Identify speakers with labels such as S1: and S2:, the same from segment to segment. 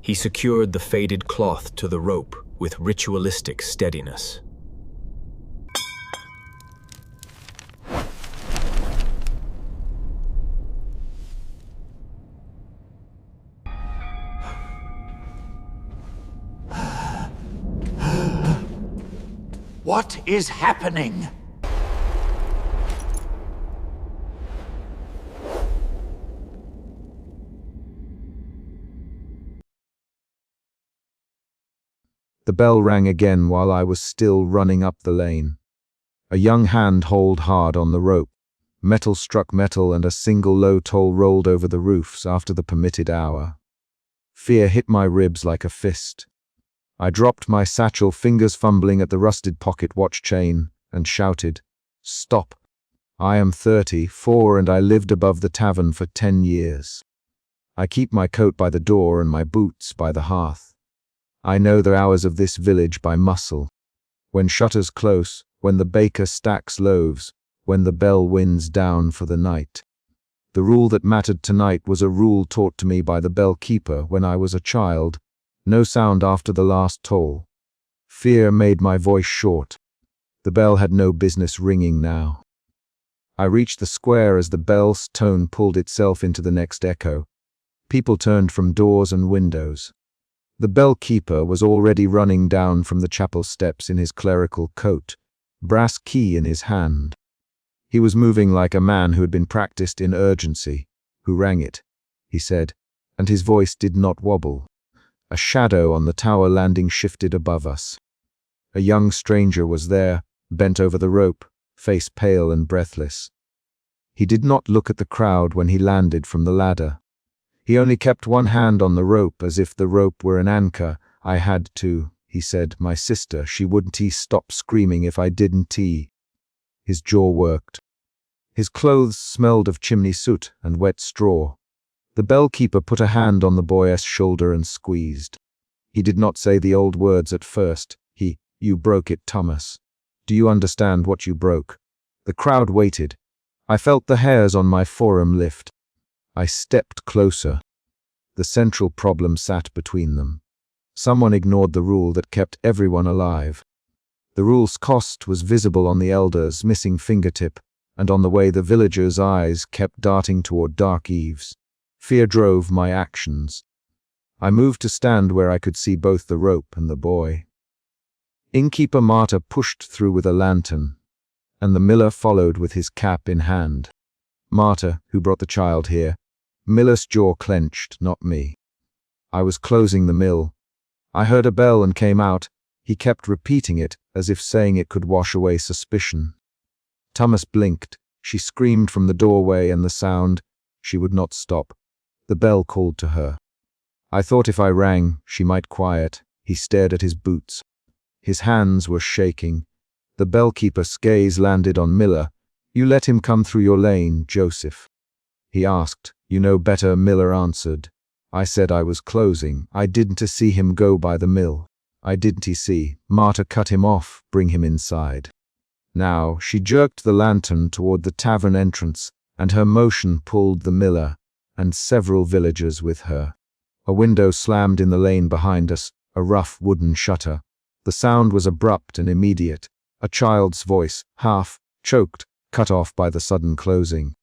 S1: He secured the faded cloth to the rope with ritualistic steadiness.
S2: What is happening?
S3: The bell rang again while I was still running up the lane. A young hand hauled hard on the rope. Metal struck metal and a single low toll rolled over the roofs after the permitted hour. Fear hit my ribs like a fist. I dropped my satchel, fingers fumbling at the rusted pocket watch chain, and shouted, "Stop! I am 34 and I lived above the tavern for 10 years. I keep my coat by the door and my boots by the hearth. I know the hours of this village by muscle. When shutters close, when the baker stacks loaves, when the bell winds down for the night. The rule that mattered tonight was a rule taught to me by the bell keeper when I was a child. No sound after the last toll. Fear made my voice short. The bell had no business ringing now. I reached the square as the bell's tone pulled itself into the next echo. People turned from doors and windows. The bell keeper was already running down from the chapel steps in his clerical coat, brass key in his hand. He was moving like a man who had been practiced in urgency. "Who rang it?" he said, and his voice did not wobble. A shadow on the tower landing shifted above us. A young stranger was there, bent over the rope, face pale and breathless. He did not look at the crowd when he landed from the ladder. He only kept one hand on the rope as if the rope were an anchor. "I had to," he said. "My sister, she wouldn't stop screaming if I didn't." His jaw worked. His clothes smelled of chimney soot and wet straw. The bellkeeper put a hand on the boy's shoulder and squeezed. He did not say the old words at first. "You broke it, Thomas. Do you understand what you broke?" The crowd waited. I felt the hairs on my forearm lift. I stepped closer. The central problem sat between them. Someone ignored the rule that kept everyone alive. The rule's cost was visible on the elder's missing fingertip, and on the way the villagers' eyes kept darting toward dark eaves. Fear drove my actions. I moved to stand where I could see both the rope and the boy. Innkeeper Marta pushed through with a lantern, and the miller followed with his cap in hand. Marta, who brought the child here. Miller's jaw clenched, not me. I was closing the mill. I heard a bell and came out. He kept repeating it, as if saying it could wash away suspicion. Thomas blinked. She screamed from the doorway and the sound. She would not stop. The bell called to her. I thought if I rang, she might quiet. He stared at his boots. His hands were shaking. The bellkeeper's gaze landed on Miller. "You let him come through your lane, Joseph?" he asked. "You know better," Miller answered. I said I was closing. "I didn't see him go by the mill." "I didn't see." Marta cut him off. "Bring him inside." Now, she jerked the lantern toward the tavern entrance, and her motion pulled the miller and several villagers with her. A window slammed in the lane behind us, a rough wooden shutter. The sound was abrupt and immediate, a child's voice, half choked, cut off by the sudden closing.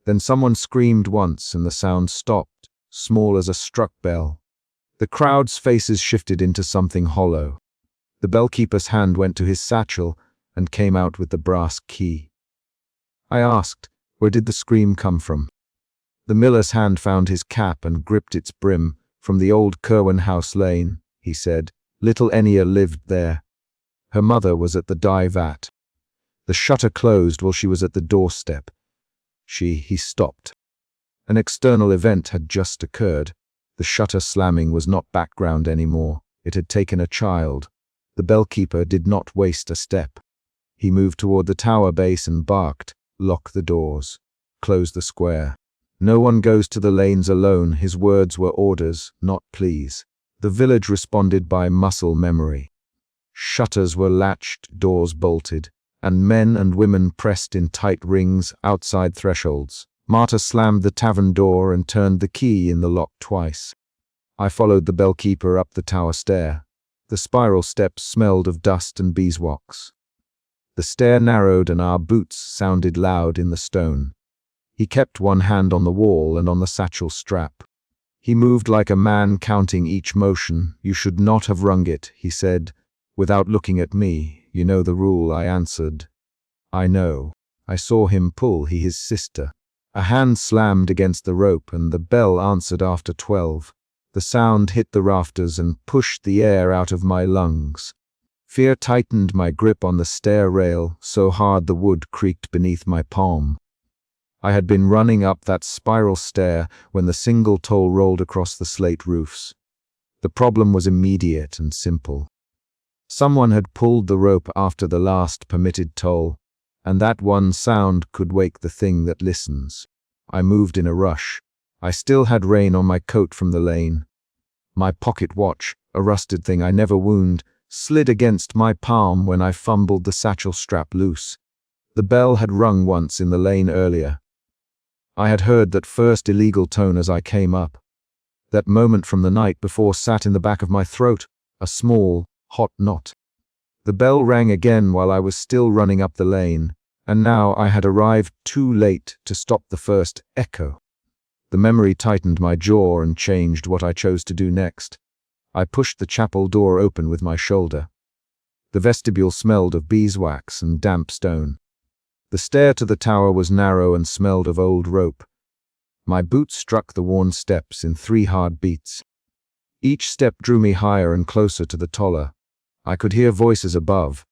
S3: Then someone screamed once and the sound stopped, small as a struck bell. The crowd's faces shifted into something hollow. The bellkeeper's hand went to his satchel and came out with the brass key. I asked, where did the scream come from? The miller's hand found his cap and gripped its brim. "From the old Kerwin House Lane," he said. "Little Enya lived there. Her mother was at the dye vat. The shutter closed while she was at the doorstep. He stopped. An external event had just occurred. The shutter slamming was not background anymore. It had taken a child. The bellkeeper did not waste a step. He moved toward the tower base and barked, "Lock the doors. Close the square. No one goes to the lanes alone." His words were orders, not pleas. The village responded by muscle memory. Shutters were latched, doors bolted, and men and women pressed in tight rings outside thresholds. Marta slammed the tavern door and turned the key in the lock twice. I followed the bellkeeper up the tower stair. The spiral steps smelled of dust and beeswax. The stair narrowed and our boots sounded loud in the stone. He kept one hand on the wall and on the satchel strap. He moved like a man counting each motion. "You should not have rung it," he said, without looking at me. "You know the rule," I answered. "I know." I saw him pull, his sister. A hand slammed against the rope and the bell answered after 12. The sound hit the rafters and pushed the air out of my lungs. Fear tightened my grip on the stair rail, so hard the wood creaked beneath my palm. I had been running up that spiral stair when the single toll rolled across the slate roofs. The problem was immediate and simple. Someone had pulled the rope after the last permitted toll, and that one sound could wake the thing that listens. I moved in a rush. I still had rain on my coat from the lane. My pocket watch, a rusted thing I never wound, slid against my palm when I fumbled the satchel strap loose. The bell had rung once in the lane earlier. I had heard that first illegal tone as I came up. That moment from the night before sat in the back of my throat, a small, hot knot. The bell rang again while I was still running up the lane, and now I had arrived too late to stop the first echo. The memory tightened my jaw and changed what I chose to do next. I pushed the chapel door open with my shoulder. The vestibule smelled of beeswax and damp stone. The stair to the tower was narrow and smelled of old rope. My boots struck the worn steps in 3 hard beats. Each step drew me higher and closer to the toller. I could hear voices above.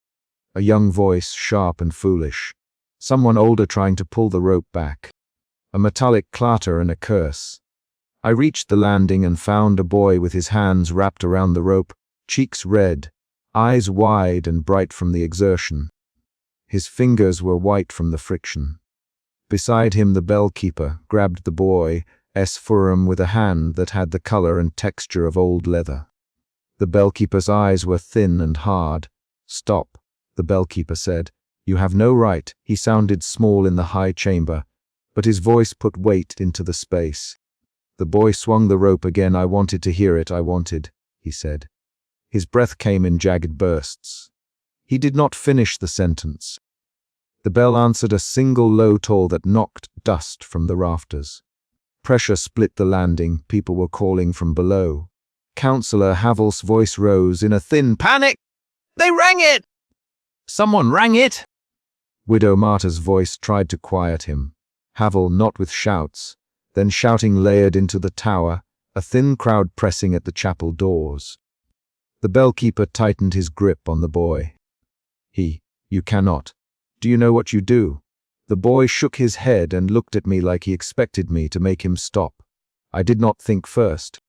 S3: A young voice, sharp and foolish. Someone older trying to pull the rope back. A metallic clatter and a curse. I reached the landing and found a boy with his hands wrapped around the rope, cheeks red, eyes wide and bright from the exertion. His fingers were white from the friction. Beside him the bellkeeper grabbed the boy's forearm with a hand that had the color and texture of old leather. The bellkeeper's eyes were thin and hard. "Stop," the bellkeeper said. "You have no right." He sounded small in the high chamber, but his voice put weight into the space. The boy swung the rope again. "I wanted to hear it, I wanted," he said. His breath came in jagged bursts. He did not finish the sentence. The bell answered a single low toll that knocked dust from the rafters. Pressure split the landing. People were calling from below. Councillor Havel's voice rose in a thin panic. "They rang it! Someone rang it!" Widow Marta's voice tried to quiet him. Havel not with shouts, then shouting layered into the tower, a thin crowd pressing at the chapel doors. The bellkeeper tightened his grip on the boy. "You cannot. Do you know what you do?" The boy shook his head and looked at me like he expected me to make him stop. I did not think first.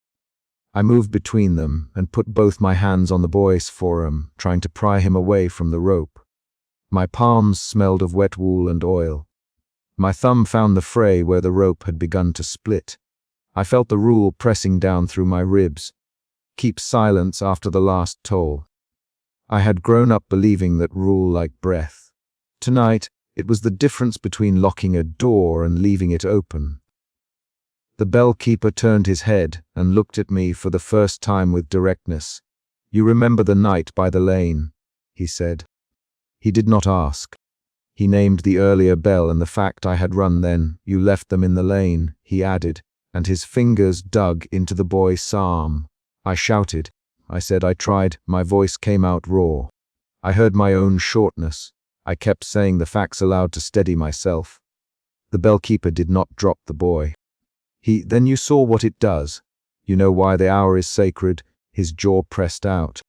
S3: I moved between them and put both my hands on the boy's forearm, trying to pry him away from the rope. My palms smelled of wet wool and oil. My thumb found the fray where the rope had begun to split. I felt the rule pressing down through my ribs. Keep silence after the last toll. I had grown up believing that rule like breath. Tonight, it was the difference between locking a door and leaving it open. The bellkeeper turned his head and looked at me for the first time with directness. "You remember the night by the lane," he said. He did not ask. He named the earlier bell and the fact I had run then. "You left them in the lane," he added, and his fingers dug into the boy's arm. I shouted. I said I tried. My voice came out raw. I heard my own shortness. I kept saying the facts aloud to steady myself. The bellkeeper did not drop the boy. "Then you saw what it does. You know why the hour is sacred." His jaw pressed out.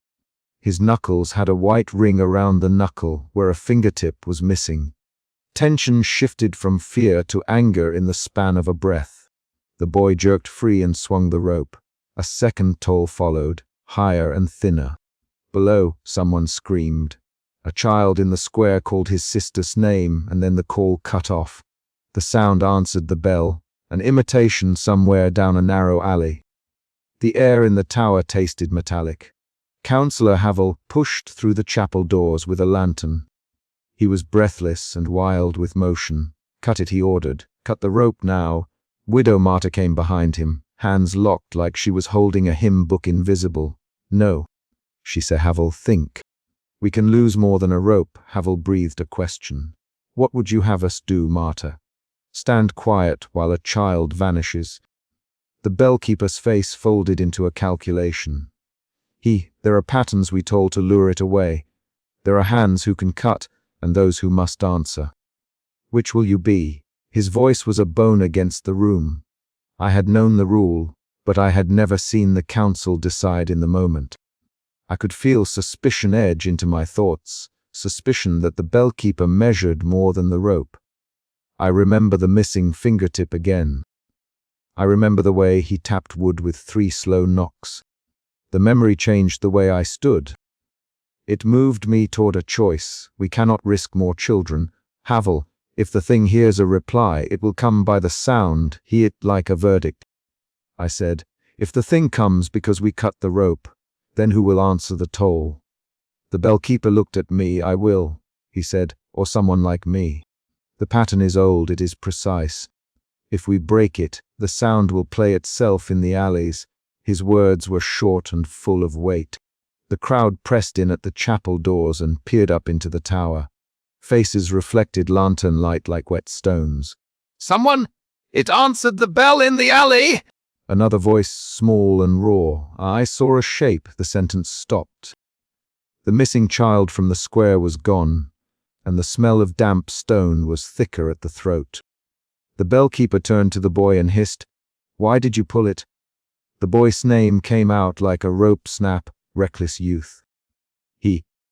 S3: His knuckles had a white ring around the knuckle where a fingertip was missing. Tension shifted from fear to anger in the span of a breath. The boy jerked free and swung the rope. A second toll followed, higher and thinner. Below, someone screamed. A child in the square called his sister's name, and then the call cut off. The sound answered the bell, an imitation somewhere down a narrow alley. The air in the tower tasted metallic. Councillor Havel pushed through the chapel doors with a lantern. He was breathless and wild with motion. "Cut it," he ordered. "Cut the rope now." Widow Marta came behind him. hands locked like she was holding a hymn book invisible. "No," she said. "Havel, think. We can lose more than a rope." Havel breathed a question. "What would you have us do, Marta? Stand quiet while a child vanishes?" The bellkeeper's face folded into a calculation. There are patterns we told to lure it away. There are hands who can cut, and those who must answer. Which will you be?" His voice was a bone against the room. I had known the rule, but I had never seen the council decide in the moment. I could feel suspicion edge into my thoughts, suspicion that the bellkeeper measured more than the rope. I remember the missing fingertip again. I remember the way he tapped wood with 3 slow knocks. The memory changed the way I stood. It moved me toward a choice. We cannot risk more children. Havel, if the thing hears a reply, it will come by the sound, hear it like a verdict. I said, "If the thing comes because we cut the rope, then who will answer the toll?" The bellkeeper looked at me. "I will," he said, "or someone like me. The pattern is old, it is precise. If we break it, the sound will play itself in the alleys." His words were short and full of weight. The crowd pressed in at the chapel doors and peered up into the tower. Faces reflected lantern light like wet stones.
S2: Someone! It answered the bell in the alley!
S3: Another voice, small and raw. I saw a shape. The sentence stopped. The missing child from the square was gone, and the smell of damp stone was thicker at the throat. The bellkeeper turned to the boy and hissed, "Why did you pull it?" The boy's name came out like a rope snap, Reckless Youth.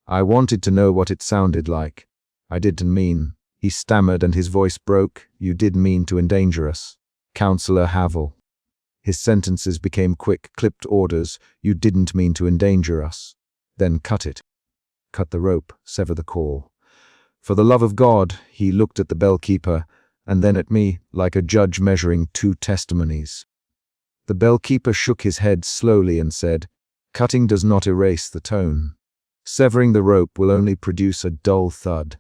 S3: I wanted to know what it sounded like. I didn't mean. He stammered and his voice broke. "You did mean to endanger us. Counselor Havel." His sentences became quick, clipped orders. "You didn't mean to endanger us. Then cut it. Cut the rope, sever the call. For the love of God." He looked at the bellkeeper and then at me, like a judge measuring 2 testimonies. The bellkeeper shook his head slowly and said, "Cutting does not erase the tone. Severing the rope will only produce a dull thud.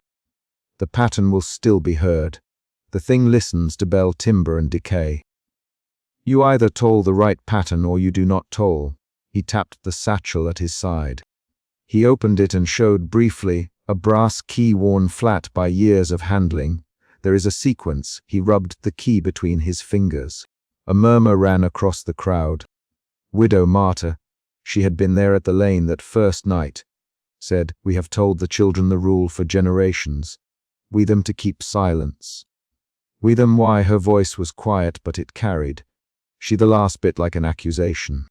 S3: The pattern will still be heard. The thing listens to bell timber and decay. You either toll the right pattern or you do not toll." He tapped the satchel at his side. He opened it and showed briefly a brass key worn flat by years of handling. There is a sequence. He rubbed the key between his fingers. A murmur ran across the crowd. Widow Marta, she had been there at the lane that first night, said, "We have told the children the rule for generations. We them to keep silence. We them." Why? Her voice was quiet, but it carried. She the last bit like an accusation.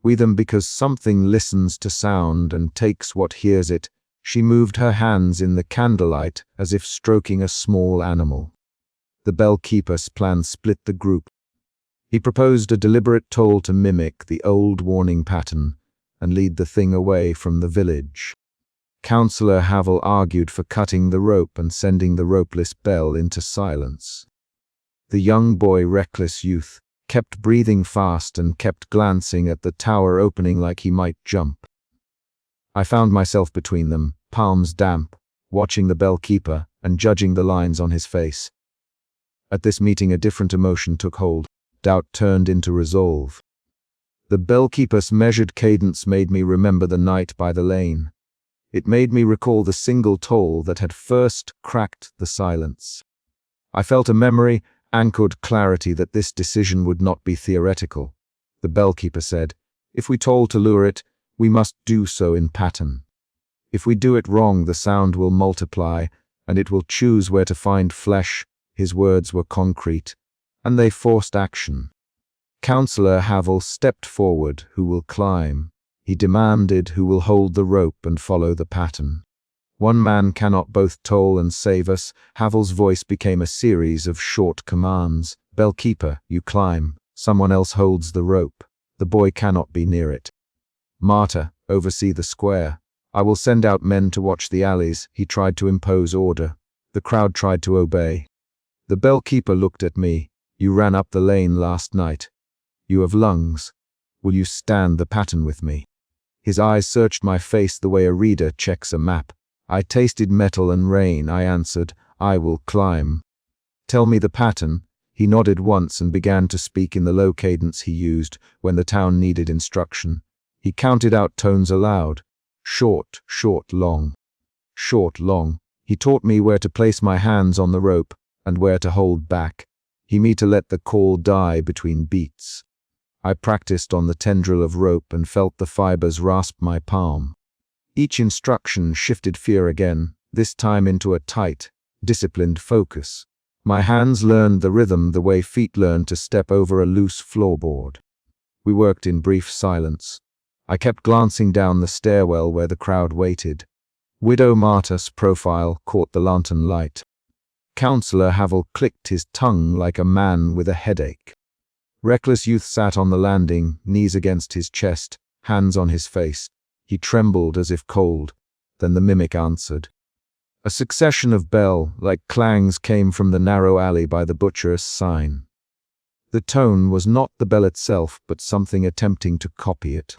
S3: "We them because something listens to sound and takes what hears it." She moved her hands in the candlelight as if stroking a small animal. The bellkeeper's plan split the group. He proposed a deliberate toll to mimic the old warning pattern and lead the thing away from the village. Counselor Havel argued for cutting the rope and sending the ropeless bell into silence. The young boy, Reckless Youth, kept breathing fast and kept glancing at the tower opening like he might jump. I found myself between them, palms damp, watching the bellkeeper and judging the lines on his face. At this meeting a different emotion took hold. Doubt turned into resolve. The bellkeeper's measured cadence made me remember the night by the lane. It made me recall the single toll that had first cracked the silence. I felt a memory, anchored clarity that this decision would not be theoretical. The bellkeeper said, "If we toll to lure it, we must do so in pattern. If we do it wrong, the sound will multiply, and it will choose where to find flesh." His words were concrete, and they forced action. Counselor Havel stepped forward. "Who will climb?" He demanded. "Who will hold the rope and follow the pattern?" "One man cannot both toll and save us." Havel's voice became a series of short commands. "Bellkeeper, you climb. Someone else holds the rope. The boy cannot be near it. Marta, oversee the square. I will send out men to watch the alleys." He tried to impose order. The crowd tried to obey. The bellkeeper looked at me. "You ran up the lane last night. You have lungs. Will you stand the pattern with me?" His eyes searched my face the way a reader checks a map. I tasted metal and rain. I answered, "I will climb." "Tell me the pattern." He nodded once and began to speak in the low cadence he used when the town needed instruction. He counted out tones aloud. Short, short, long. Short, long. He taught me where to place my hands on the rope and where to hold back. He me to let the call die between beats. I practiced on the tendril of rope and felt the fibers rasp my palm. Each instruction shifted fear again, this time into a tight, disciplined focus. My hands learned the rhythm the way feet learn to step over a loose floorboard. We worked in brief silence. I kept glancing down the stairwell where the crowd waited. Widow Marta's profile caught the lantern light. Counselor Havel clicked his tongue like a man with a headache. Reckless Youth sat on the landing, knees against his chest, hands on his face. He trembled as if cold. Then the mimic answered. A succession of bell-like clangs came from the narrow alley by the butcher's sign. The tone was not the bell itself, but something attempting to copy it.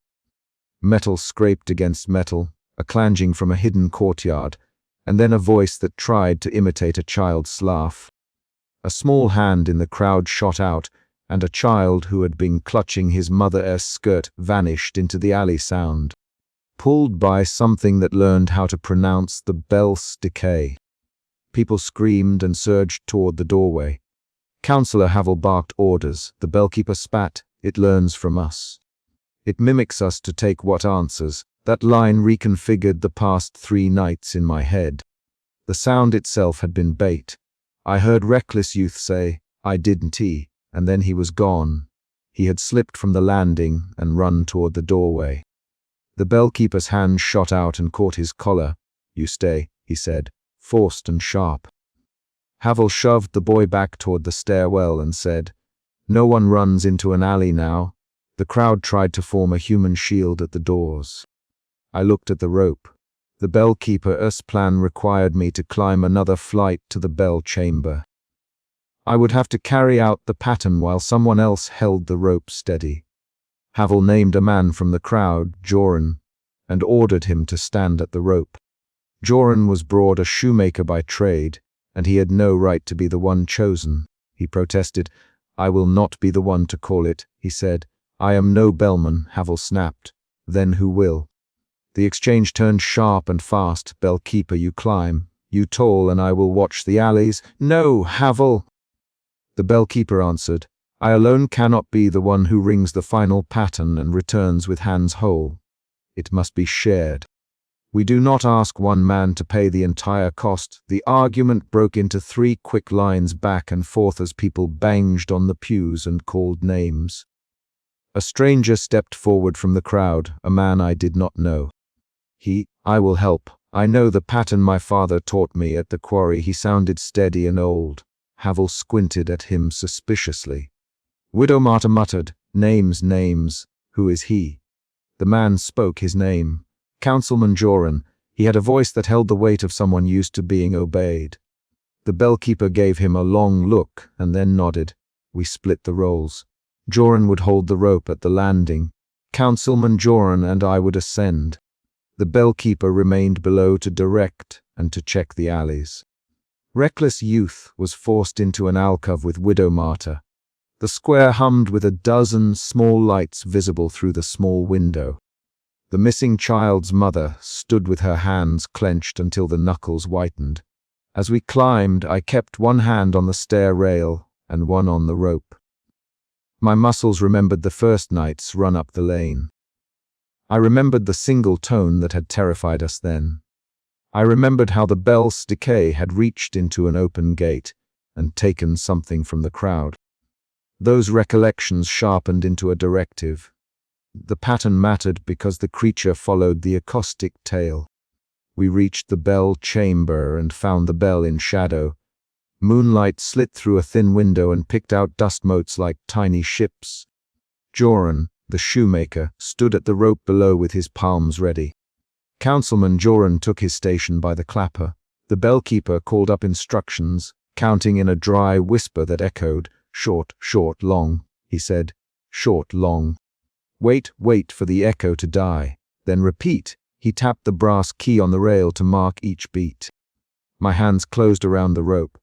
S3: Metal scraped against metal, a clanging from a hidden courtyard, and then a voice that tried to imitate a child's laugh. A small hand in the crowd shot out, and a child who had been clutching his mother's skirt vanished into the alley sound. Pulled by something that learned how to pronounce the bell's decay. People screamed and surged toward the doorway. Counselor Havel barked orders. The bellkeeper spat. It learns from us. It mimics us to take what answers. That line reconfigured the past 3 nights in my head. The sound itself had been bait. I heard Reckless Youth say, I didn't he, and then he was gone. He had slipped from the landing and run toward the doorway. The bellkeeper's hand shot out and caught his collar. You stay, he said, forced and sharp. Havel shoved the boy back toward the stairwell and said, No one runs into an alley now. The crowd tried to form a human shield at the doors. I looked at the rope. The bellkeeper's plan required me to climb another flight to the bell chamber. I would have to carry out the pattern while someone else held the rope steady. Havel named a man from the crowd, Joran, and ordered him to stand at the rope. Joran was broad a shoemaker by trade, and he had no right to be the one chosen. He protested. I will not be the one to call it, he said. I am no bellman, Havel snapped. Then who will? The exchange turned sharp and fast. Bellkeeper, you climb. You tall, and I will watch the alleys. No, Havel! The bellkeeper answered. I alone cannot be the one who rings the final pattern and returns with hands whole. It must be shared. We do not ask one man to pay the entire cost. The argument broke into 3 quick lines back and forth as people banged on the pews and called names. A stranger stepped forward from the crowd, a man I did not know. I will help. I know the pattern my father taught me at the quarry. He sounded steady and old. Havel squinted at him suspiciously. Widow Marta muttered, Names, names. Who is he? The man spoke his name. Councilman Joran. He had a voice that held the weight of someone used to being obeyed. The bellkeeper gave him a long look and then nodded. We split the roles. Joran would hold the rope at the landing. Councilman Joran and I would ascend. The bellkeeper remained below to direct and to check the alleys. Reckless Youth was forced into an alcove with Widow Marta. The square hummed with a dozen small lights visible through the small window. The missing child's mother stood with her hands clenched until the knuckles whitened. As we climbed, I kept one hand on the stair rail and one on the rope. My muscles remembered the first night's run up the lane. I remembered the single tone that had terrified us then. I remembered how the bell's decay had reached into an open gate and taken something from the crowd. Those recollections sharpened into a directive. The pattern mattered because the creature followed the acoustic tale. We reached the bell chamber and found the bell in shadow. Moonlight slit through a thin window and picked out dust motes like tiny ships. Joran, the shoemaker, stood at the rope below with his palms ready. Councilman Joran took his station by the clapper. The bellkeeper called up instructions, counting in a dry whisper that echoed, Short, short, long, he said. Short, long. Wait for the echo to die. Then repeat. He tapped the brass key on the rail to mark each beat. My hands closed around the rope.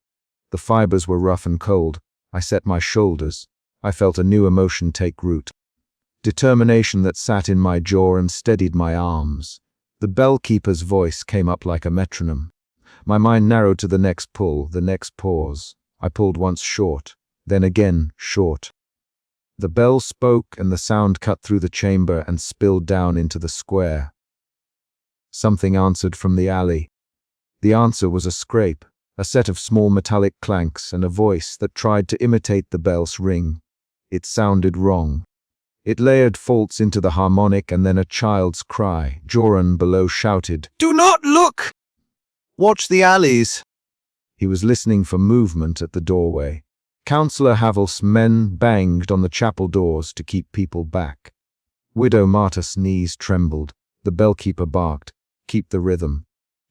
S3: The fibers were rough and cold. I set my shoulders. I felt a new emotion take root. Determination that sat in my jaw and steadied my arms. The bell-keeper's voice came up like a metronome. My mind narrowed to the next pull, the next pause. I pulled once short, then again short. The bell spoke and the sound cut through the chamber and spilled down into the square. Something answered from the alley. The answer was a scrape, a set of small metallic clanks and a voice that tried to imitate the bell's ring. It sounded wrong. It layered faults into the harmonic and then a child's cry. Joran below shouted,
S2: Do not look! Watch the alleys.
S3: He was listening for movement at the doorway. Councillor Havel's men banged on the chapel doors to keep people back. Widow Marta's knees trembled. The bellkeeper barked, Keep the rhythm.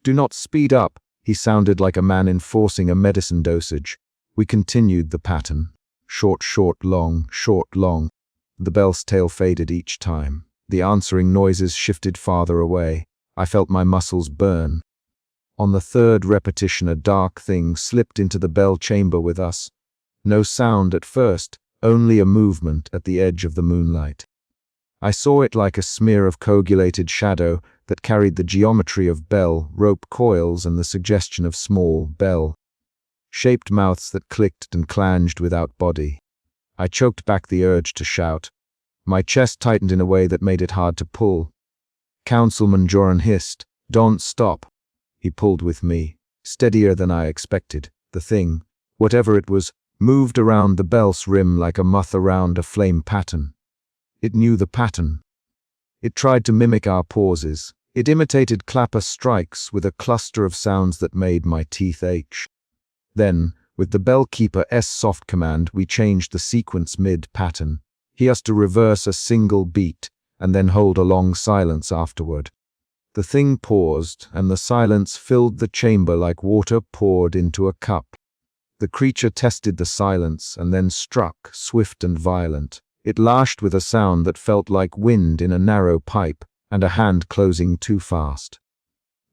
S3: Do not speed up. He sounded like a man enforcing a medicine dosage. We continued the pattern. Short, short, long, short, long. The bell's tail faded each time. The answering noises shifted farther away. I felt my muscles burn. On the third repetition, a dark thing slipped into the bell chamber with us. No sound at first, only a movement at the edge of the moonlight. I saw it like a smear of coagulated shadow that carried the geometry of bell, rope coils, and the suggestion of small, bell-shaped mouths that clicked and clanged without body. I choked back the urge to shout. My chest tightened in a way that made it hard to pull. Councilman Joran hissed, Don't stop. He pulled with me, steadier than I expected. The thing, whatever it was, moved around the bell's rim like a moth around a flame pattern. It knew the pattern. It tried to mimic our pauses. It imitated clapper strikes with a cluster of sounds that made my teeth ache. Then, with the bellkeeper's soft command, we changed the sequence mid-pattern. He has to reverse a single beat and then hold a long silence afterward. The thing paused, and the silence filled the chamber like water poured into a cup. The creature tested the silence and then struck, swift and violent. It lashed with a sound that felt like wind in a narrow pipe and a hand closing too fast.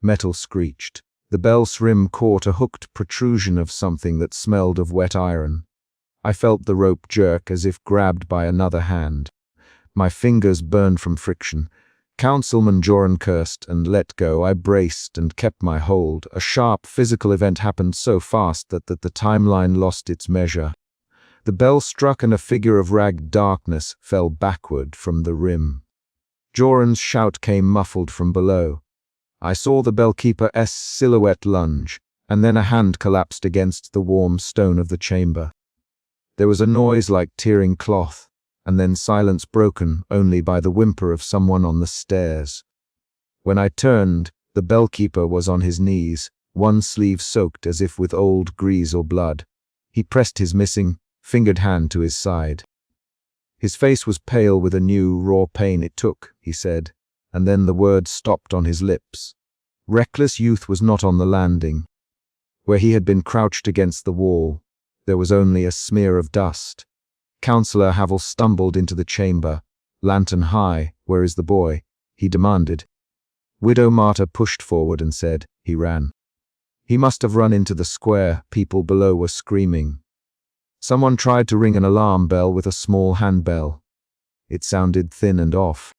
S3: Metal screeched. The bell's rim caught a hooked protrusion of something that smelled of wet iron. I felt the rope jerk as if grabbed by another hand. My fingers burned from friction. Councilman Joran cursed and let go. I braced and kept my hold. A sharp physical event happened so fast that the timeline lost its measure. The bell struck and a figure of ragged darkness fell backward from the rim. Joran's shout came muffled from below. I saw the bellkeeper's silhouette lunge, and then a hand collapsed against the warm stone of the chamber. There was a noise like tearing cloth, and then silence broken only by the whimper of someone on the stairs. When I turned, the bellkeeper was on his knees, one sleeve soaked as if with old grease or blood. He pressed his missing, fingered hand to his side. His face was pale with a new, raw pain. It took, he said, and then the words stopped on his lips. Reckless youth was not on the landing. Where he had been crouched against the wall, there was only a smear of dust. Councillor Havel stumbled into the chamber. Lantern high, where is the boy? He demanded. Widow Marta pushed forward and said, He ran. He must have run into the square. People below were screaming. Someone tried to ring an alarm bell with a small handbell. It sounded thin and off.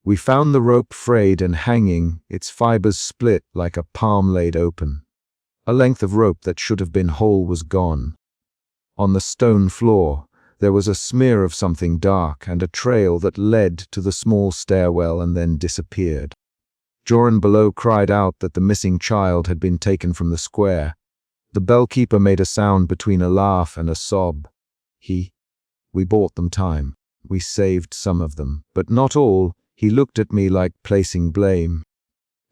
S3: We found the rope frayed and hanging, its fibers split like a palm laid open. A length of rope that should have been whole was gone. On the stone floor, there was a smear of something dark and a trail that led to the small stairwell and then disappeared. Joran below cried out that the missing child had been taken from the square. The bellkeeper made a sound between a laugh and a sob. We bought them time. We saved some of them, but not all. He looked at me like placing blame.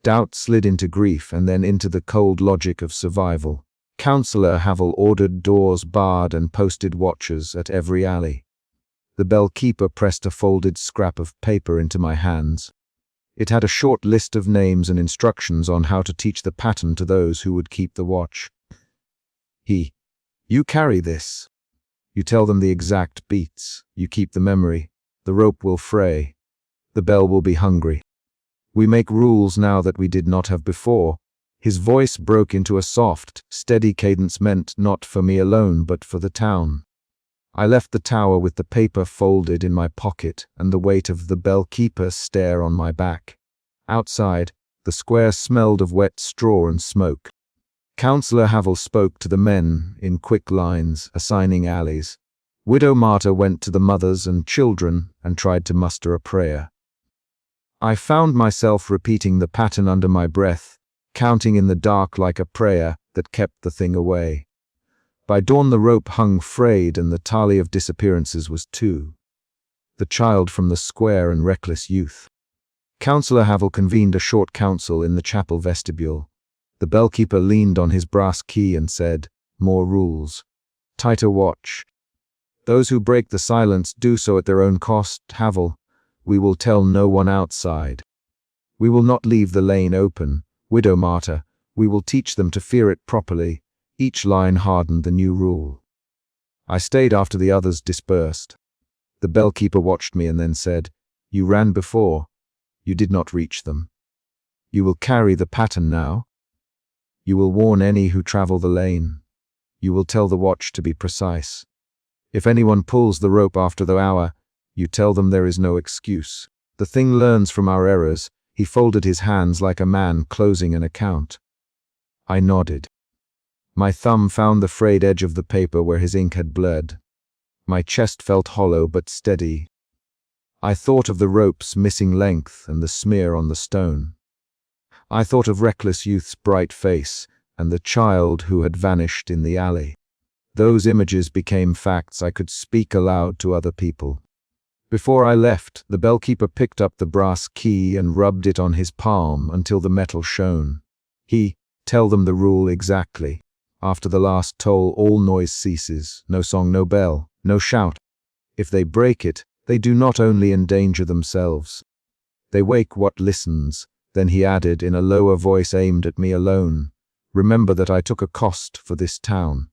S3: Doubt slid into grief and then into the cold logic of survival. Councillor Havel ordered doors barred and posted watchers at every alley. The bellkeeper pressed a folded scrap of paper into my hands. It had a short list of names and instructions on how to teach the pattern to those who would keep the watch. You carry this. You tell them the exact beats. You keep the memory. The rope will fray. The bell will be hungry. We make rules now that we did not have before. His voice broke into a soft, steady cadence meant not for me alone but for the town. I left the tower with the paper folded in my pocket and the weight of the bell-keeper's stare on my back. Outside, the square smelled of wet straw and smoke. Councillor Havel spoke to the men in quick lines, assigning alleys. Widow Marta went to the mothers and children and tried to muster a prayer. I found myself repeating the pattern under my breath, counting in the dark like a prayer that kept the thing away. By dawn the rope hung frayed and the tally of disappearances was 2. The child from the square and reckless youth. Councillor Havel convened a short council in the chapel vestibule. The bellkeeper leaned on his brass key and said, "More rules. Tighter watch. Those who break the silence do so at their own cost, Havel. We will tell no one outside. We will not leave the lane open. Widow Marta, we will teach them to fear it properly." Each line hardened the new rule. I stayed after the others dispersed. The bellkeeper watched me and then said, "You ran before. You did not reach them. You will carry the pattern now. You will warn any who travel the lane. You will tell the watch to be precise. If anyone pulls the rope after the hour, you tell them there is no excuse. The thing learns from our errors." He folded his hands like a man closing an account. I nodded. My thumb found the frayed edge of the paper where his ink had bled. My chest felt hollow but steady. I thought of the rope's missing length and the smear on the stone. I thought of reckless youth's bright face and the child who had vanished in the alley. Those images became facts I could speak aloud to other people. Before I left, the bellkeeper picked up the brass key and rubbed it on his palm until the metal shone. Tell them the rule exactly. After the last toll, all noise ceases. No song, no bell, no shout. If they break it, they do not only endanger themselves. They wake what listens. Then he added in a lower voice aimed at me alone, "Remember that I took a cost for this town.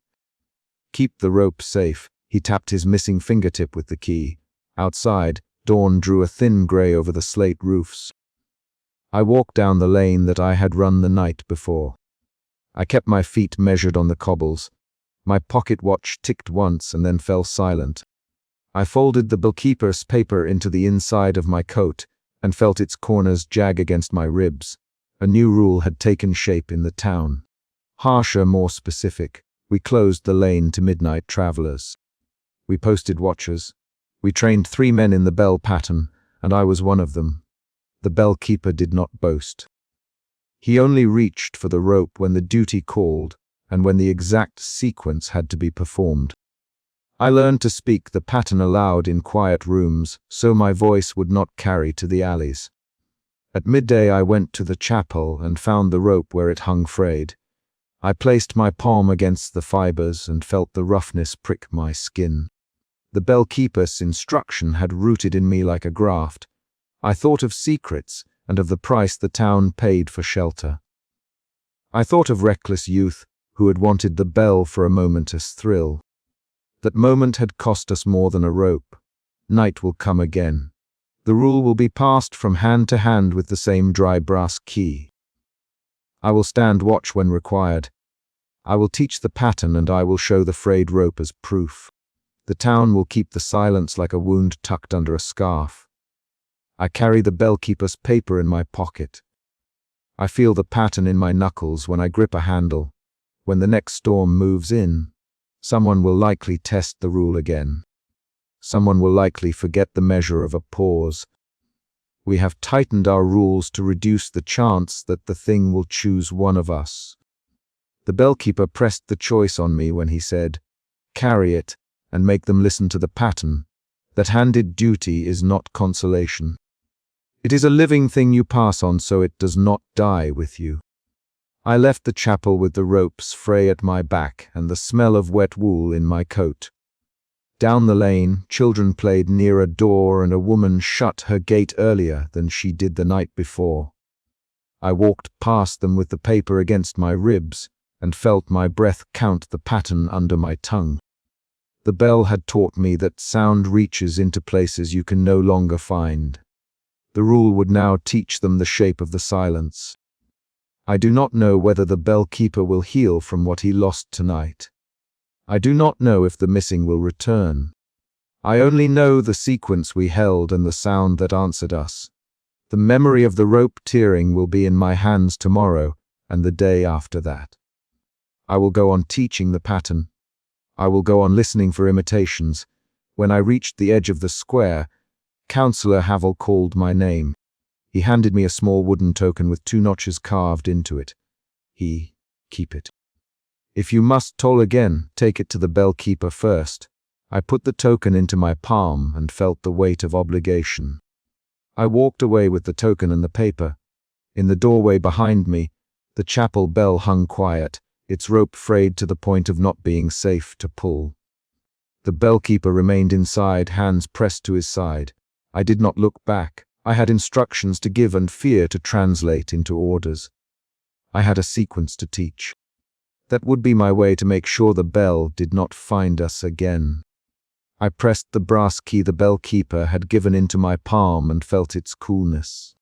S3: Keep the rope safe." He tapped his missing fingertip with the key. Outside, dawn drew a thin grey over the slate roofs. I walked down the lane that I had run the night before. I kept my feet measured on the cobbles. My pocket watch ticked once and then fell silent. I folded the bellkeeper's paper into the inside of my coat and felt its corners jag against my ribs. A new rule had taken shape in the town. Harsher, more specific. We closed the lane to midnight travelers. We posted watchers. We trained 3 men in the bell pattern, and I was one of them. The bellkeeper did not boast. He only reached for the rope when the duty called and when the exact sequence had to be performed. I learned to speak the pattern aloud in quiet rooms so my voice would not carry to the alleys. At midday I went to the chapel and found the rope where it hung frayed. I placed my palm against the fibers and felt the roughness prick my skin. The bellkeeper's instruction had rooted in me like a graft. I thought of secrets and of the price the town paid for shelter. I thought of reckless youth who had wanted the bell for a momentous thrill. That moment had cost us more than a rope. Night will come again. The rule will be passed from hand to hand with the same dry brass key. I will stand watch when required. I will teach the pattern and I will show the frayed rope as proof. The town will keep the silence like a wound tucked under a scarf. I carry the bellkeeper's paper in my pocket. I feel the pattern in my knuckles when I grip a handle. When the next storm moves in, someone will likely test the rule again. Someone will likely forget the measure of a pause. We have tightened our rules to reduce the chance that the thing will choose one of us. The bellkeeper pressed the choice on me when he said, "Carry it and make them listen to the pattern. That handed duty is not consolation. It is a living thing you pass on so it does not die with you." I left the chapel with the ropes fray at my back and the smell of wet wool in my coat. Down the lane, children played near a door and a woman shut her gate earlier than she did the night before. I walked past them with the paper against my ribs and felt my breath count the pattern under my tongue. The bell had taught me that sound reaches into places you can no longer find. The rule would now teach them the shape of the silence. I do not know whether the bellkeeper will heal from what he lost tonight. I do not know if the missing will return. I only know the sequence we held and the sound that answered us. The memory of the rope tearing will be in my hands tomorrow and the day after that. I will go on teaching the pattern. I will go on listening for imitations. When I reached the edge of the square, Councillor Havel called my name. He handed me a small wooden token with 2 notches carved into it. Keep it. If you must toll again, take it to the bell-keeper first. I put the token into my palm and felt the weight of obligation. I walked away with the token and the paper. In the doorway behind me, the chapel bell hung quiet, its rope frayed to the point of not being safe to pull. The bell-keeper remained inside, hands pressed to his side. I did not look back. I had instructions to give and fear to translate into orders. I had a sequence to teach. That would be my way to make sure the bell did not find us again. I pressed the brass key the bell-keeper had given into my palm and felt its coolness.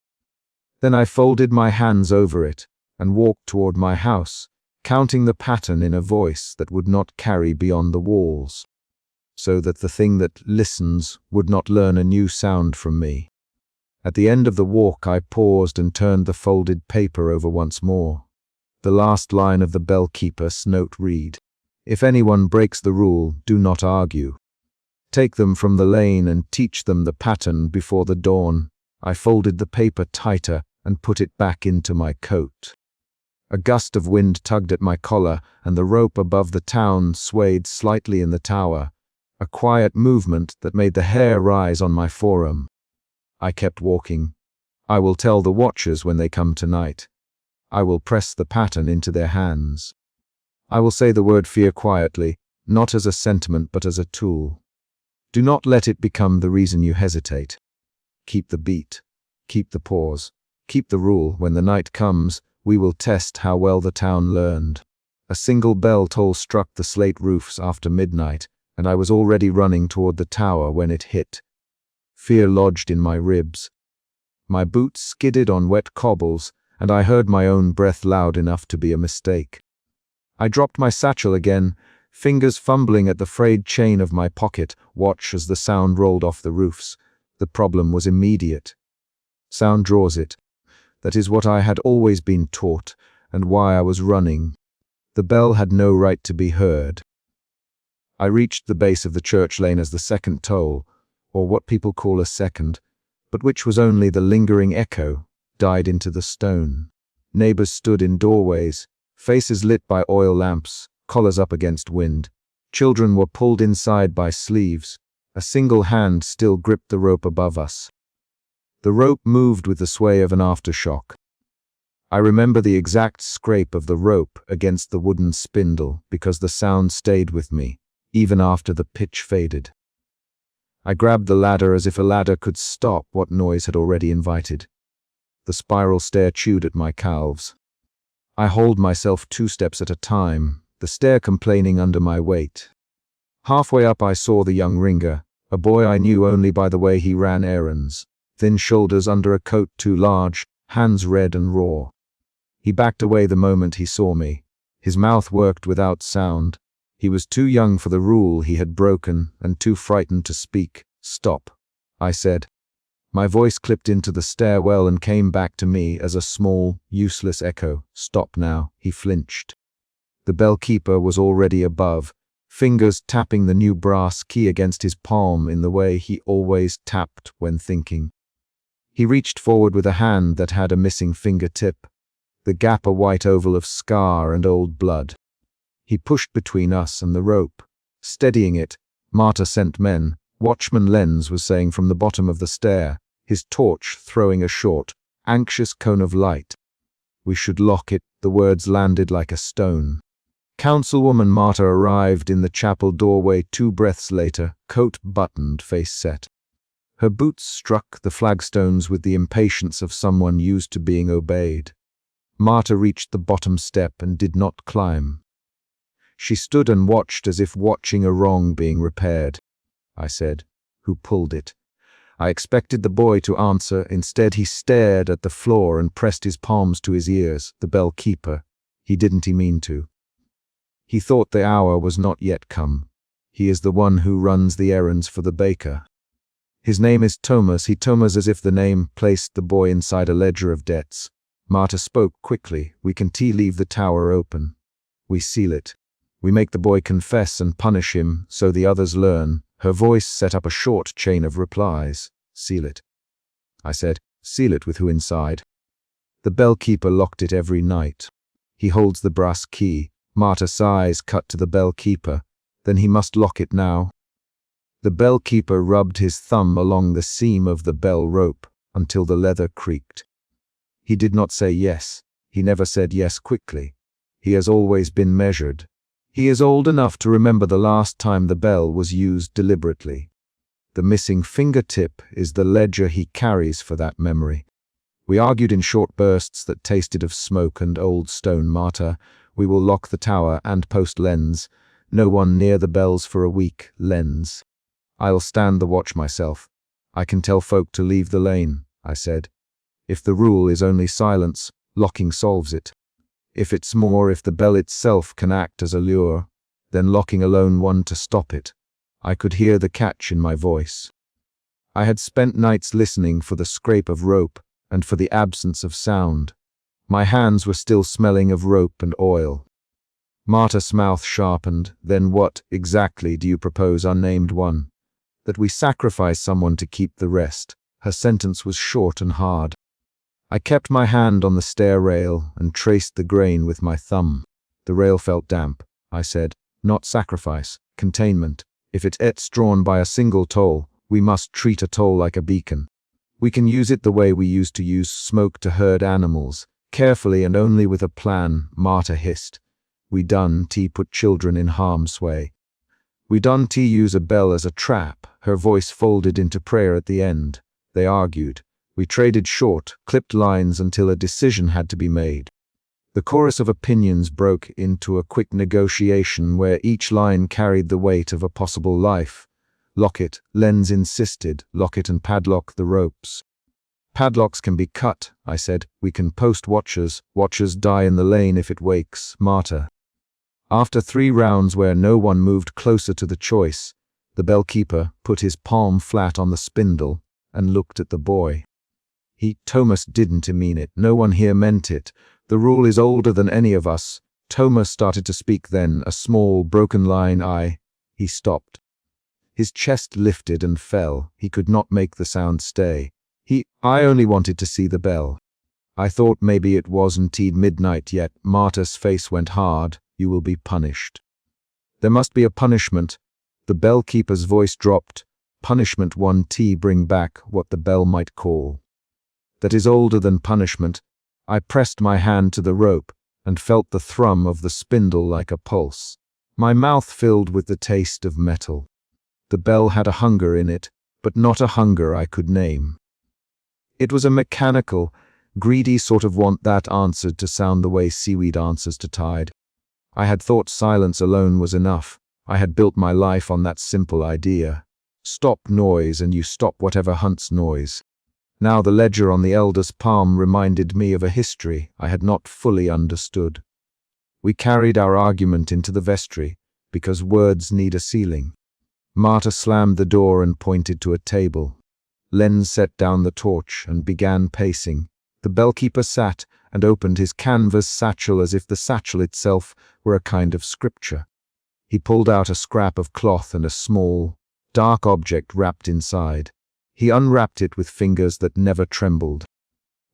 S3: Then I folded my hands over it and walked toward my house, counting the pattern in a voice that would not carry beyond the walls, so that the thing that listens would not learn a new sound from me. At the end of the walk, I paused and turned the folded paper over once more. The last line of the bell-keeper's note read, "If anyone breaks the rule, do not argue. Take them from the lane and teach them the pattern before the dawn." I folded the paper tighter and put it back into my coat. A gust of wind tugged at my collar, and the rope above the town swayed slightly in the tower, a quiet movement that made the hair rise on my forearm. I kept walking. I will tell the watchers when they come tonight. I will press the pattern into their hands. I will say the word fear quietly, not as a sentiment but as a tool. Do not let it become the reason you hesitate. Keep the beat. Keep the pause. Keep the rule. When the night comes, we will test how well the town learned. A single bell toll struck the slate roofs after midnight, and I was already running toward the tower when it hit. Fear lodged in my ribs. My boots skidded on wet cobbles, and I heard my own breath loud enough to be a mistake. I dropped my satchel again, fingers fumbling at the frayed chain of my pocket, watch as the sound rolled off the roofs. The problem was immediate. Sound draws it. That is what I had always been taught, and why I was running. The bell had no right to be heard. I reached the base of the church lane as the second toll, or what people call a second, but which was only the lingering echo, died into the stone. Neighbors stood in doorways, faces lit by oil lamps, collars up against wind. Children were pulled inside by sleeves. A single hand still gripped the rope above us. The rope moved with the sway of an aftershock. I remember the exact scrape of the rope against the wooden spindle because the sound stayed with me, even after the pitch faded. I grabbed the ladder as if a ladder could stop what noise had already invited. The spiral stair chewed at my calves. I hauled myself 2 steps at a time, the stair complaining under my weight. Halfway up I saw the young ringer, a boy I knew only by the way he ran errands, thin shoulders under a coat too large, hands red and raw. He backed away the moment he saw me. His mouth worked without sound. He was too young for the rule he had broken and too frightened to speak. "Stop," I said. My voice clipped into the stairwell and came back to me as a small, useless echo. "Stop now." He flinched. The bell-keeper was already above, fingers tapping the new brass key against his palm in the way he always tapped when thinking. He reached forward with a hand that had a missing fingertip, the gap a white oval of scar and old blood. He pushed between us and the rope, steadying it. "Martyr sent men," Watchman Lenz was saying from the bottom of the stair, his torch throwing a short, anxious cone of light. "We should lock it." The words landed like a stone. Councilwoman Marta arrived in the chapel doorway 2 breaths later, coat buttoned, face set. Her boots struck the flagstones with the impatience of someone used to being obeyed. Marta reached the bottom step and did not climb. She stood and watched as if watching a wrong being repaired. I said, "Who pulled it?" I expected the boy to answer. Instead, he stared at the floor and pressed his palms to his ears. The bell-keeper. He didn't mean to. He thought the hour was not yet come. He is the one who runs the errands for the baker. His name is Thomas. Thomas, as if the name placed the boy inside a ledger of debts. Marta spoke quickly. We can leave the tower open. We seal it. We make the boy confess and punish him so the others learn. Her voice set up a short chain of replies. Seal it. I said, seal it with who inside? The bell-keeper locked it every night. He holds the brass key. Marta's eyes cut to the bell-keeper. Then he must lock it now. The bell-keeper rubbed his thumb along the seam of the bell rope until the leather creaked. He did not say yes. He never said yes quickly. He has always been measured. He is old enough to remember the last time the bell was used deliberately. The missing fingertip is the ledger he carries for that memory. We argued in short bursts that tasted of smoke and old stone. Marta, we will lock the tower and post Lens. No one near the bells for a week. Lens. I'll stand the watch myself. I can tell folk to leave the lane, I said. If the rule is only silence, locking solves it. If it's more, if the bell itself can act as a lure, then locking alone one to stop it. I could hear the catch in my voice. I had spent nights listening for the scrape of rope and for the absence of sound. My hands were still smelling of rope and oil. Marta's mouth sharpened. Then what exactly do you propose, unnamed one? That we sacrifice someone to keep the rest. Her sentence was short and hard. I kept my hand on the stair rail and traced the grain with my thumb. The rail felt damp. I said, not sacrifice, containment. If it's drawn by a single toll, we must treat a toll like a beacon. We can use it the way we used to use smoke to herd animals, carefully and only with a plan, Marta hissed. We done put children in harm's way. We done use a bell as a trap. Her voice folded into prayer at the end. They argued. We traded short, clipped lines until a decision had to be made. The chorus of opinions broke into a quick negotiation where each line carried the weight of a possible life. Lock it, Lens insisted. Lock it and padlock the ropes. Padlocks can be cut, I said. We can post watchers. Watchers die in the lane if it wakes. Marta. After 3 rounds where no one moved closer to the choice, the bell-keeper put his palm flat on the spindle and looked at the boy. Thomas didn't mean it. No one here meant it. The rule is older than any of us. Thomas started to speak then, a small, broken line. He stopped. His chest lifted and fell. He could not make the sound stay. I only wanted to see the bell. I thought maybe it wasn't midnight yet. Marta's face went hard. You will be punished. There must be a punishment. The bell-keeper's voice dropped. Punishment one bring back what the bell might call. That is older than punishment. I pressed my hand to the rope and felt the thrum of the spindle like a pulse. My mouth filled with the taste of metal. The bell had a hunger in it, but not a hunger I could name. It was a mechanical, greedy sort of want that answered to sound the way seaweed answers to tide. I had thought silence alone was enough. I had built my life on that simple idea. Stop noise and you stop whatever hunts noise. Now the ledger on the elder's palm reminded me of a history I had not fully understood. We carried our argument into the vestry, because words need a ceiling. Marta slammed the door and pointed to a table. Len set down the torch and began pacing. The bellkeeper sat and opened his canvas satchel as if the satchel itself were a kind of scripture. He pulled out a scrap of cloth and a small, dark object wrapped inside. He unwrapped it with fingers that never trembled.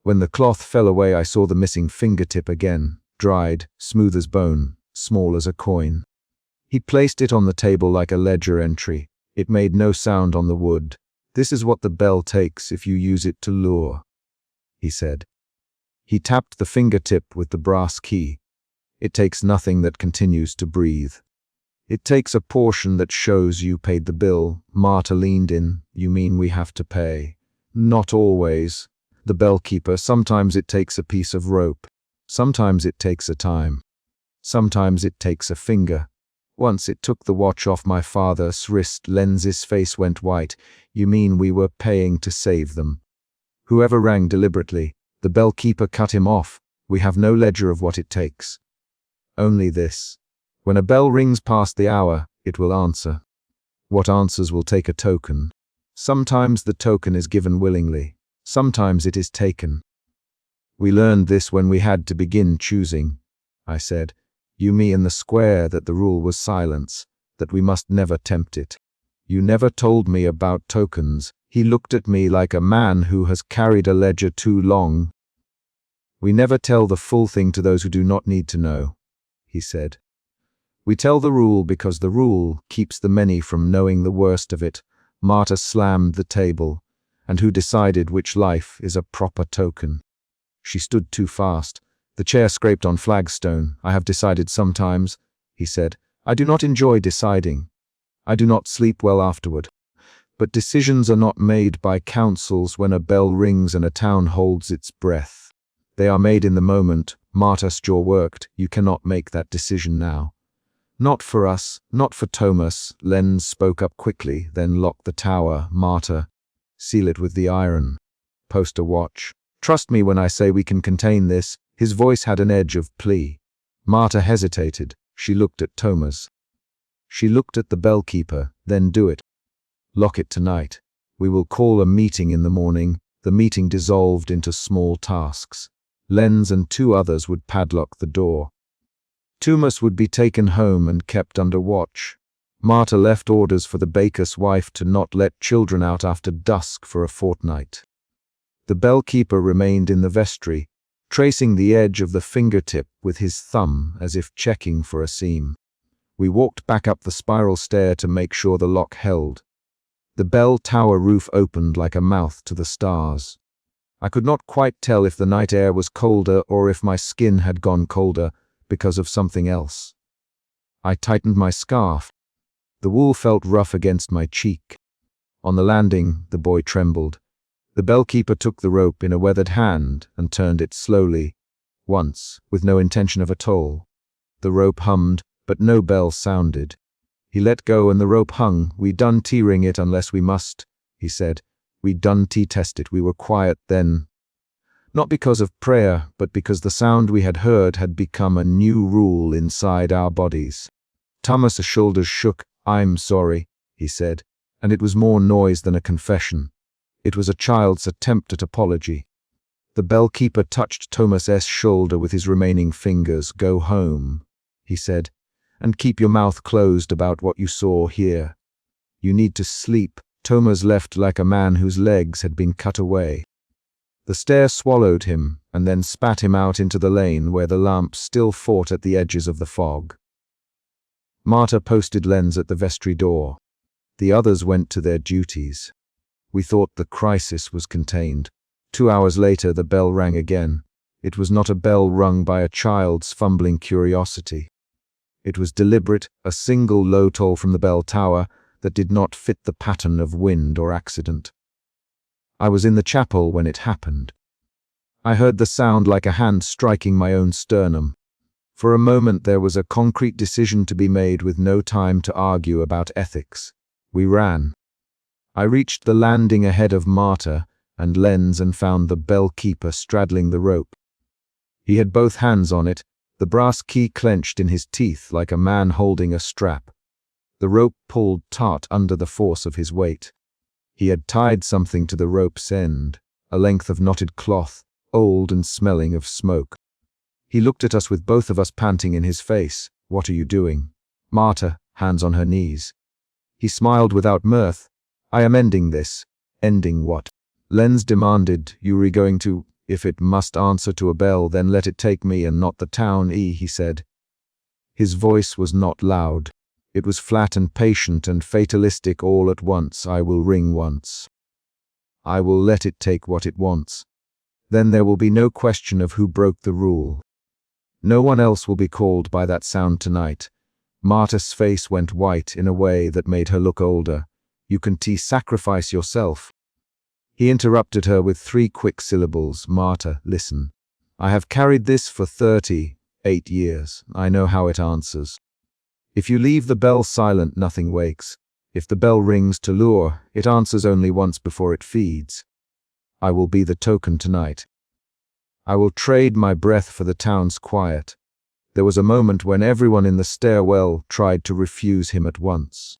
S3: When the cloth fell away, I saw the missing fingertip again, dried, smooth as bone, small as a coin. He placed it on the table like a ledger entry. It made no sound on the wood. This is what the bell takes if you use it to lure, he said. He tapped the fingertip with the brass key. It takes nothing that continues to breathe. It takes a portion that shows you paid the bill. Marta leaned in. You mean we have to pay? Not always. The bellkeeper, sometimes it takes a piece of rope. Sometimes it takes a time. Sometimes it takes a finger. Once it took the watch off my father's wrist. Lens's face went white. You mean we were paying to save them? Whoever rang deliberately, the bellkeeper cut him off. We have no ledger of what it takes. Only this. When a bell rings past the hour, it will answer. What answers will take a token? Sometimes the token is given willingly. Sometimes it is taken. We learned this when we had to begin choosing. I said, you me in the square, that the rule was silence, that we must never tempt it. You never told me about tokens. He looked at me like a man who has carried a ledger too long. We never tell the full thing to those who do not need to know, he said. We tell the rule because the rule keeps the many from knowing the worst of it. Marta slammed the table. And who decided which life is a proper token? She stood too fast. The chair scraped on flagstone. I have decided sometimes, he said. I do not enjoy deciding. I do not sleep well afterward. But decisions are not made by councils when a bell rings and a town holds its breath. They are made in the moment. Marta's jaw worked. You cannot make that decision now. Not for us, not for Thomas. Lenz spoke up quickly, then lock the tower. Marta, seal it with the iron. Post a watch. Trust me when I say we can contain this. His voice had an edge of plea. Marta hesitated. She looked at Thomas. She looked at the bellkeeper. Then do it. Lock it tonight. We will call a meeting in the morning. The meeting dissolved into small tasks. Lenz and 2 others would padlock the door. Thomas would be taken home and kept under watch. Marta left orders for the baker's wife to not let children out after dusk for a fortnight. The bellkeeper remained in the vestry, tracing the edge of the fingertip with his thumb as if checking for a seam. We walked back up the spiral stair to make sure the lock held. The bell tower roof opened like a mouth to the stars. I could not quite tell if the night air was colder or if my skin had gone colder because of something else. I tightened my scarf. The wool felt rough against my cheek. On the landing, the boy trembled. The bellkeeper took the rope in a weathered hand and turned it slowly, once, with no intention of a toll. The rope hummed, but no bell sounded. He let go and the rope hung. We done tearing it unless we must, he said. We done test it. We were quiet then. Not because of prayer, but because the sound we had heard had become a new rule inside our bodies. Thomas' shoulders shook. I'm sorry, he said, and it was more noise than a confession. It was a child's attempt at apology. The bellkeeper touched Thomas's shoulder with his remaining fingers. Go home, he said, and keep your mouth closed about what you saw here. You need to sleep. Thomas left like a man whose legs had been cut away. The stair swallowed him and then spat him out into the lane where the lamps still fought at the edges of the fog. Marta posted Lenz at the vestry door. The others went to their duties. We thought the crisis was contained. 2 hours later, the bell rang again. It was not a bell rung by a child's fumbling curiosity. It was deliberate, a single low toll from the bell tower that did not fit the pattern of wind or accident. I was in the chapel when it happened. I heard the sound like a hand striking my own sternum. For a moment there was a concrete decision to be made with no time to argue about ethics. We ran. I reached the landing ahead of Marta and Lenz and found the bellkeeper straddling the rope. He had both hands on it, the brass key clenched in his teeth like a man holding a strap. The rope pulled taut under the force of his weight. He had tied something to the rope's end, a length of knotted cloth, old and smelling of smoke. He looked at us with both of us panting in his face. What are you doing? Marta, hands on her knees. He smiled without mirth. I am ending this. Ending what? Lenz demanded. You are going to, if it must answer to a bell, then let it take me and not the town, he said. His voice was not loud. It was flat and patient and fatalistic all at once. I will ring once. I will let it take what it wants. Then there will be no question of who broke the rule. No one else will be called by that sound tonight. Marta's face went white in a way that made her look older. You can sacrifice yourself. He interrupted her with 3 quick syllables. Marta, listen. I have carried this for 38 years. I know how it answers. If you leave the bell silent, nothing wakes. If the bell rings to lure, it answers only once before it feeds. I will be the token tonight. I will trade my breath for the town's quiet. There was a moment when everyone in the stairwell tried to refuse him at once.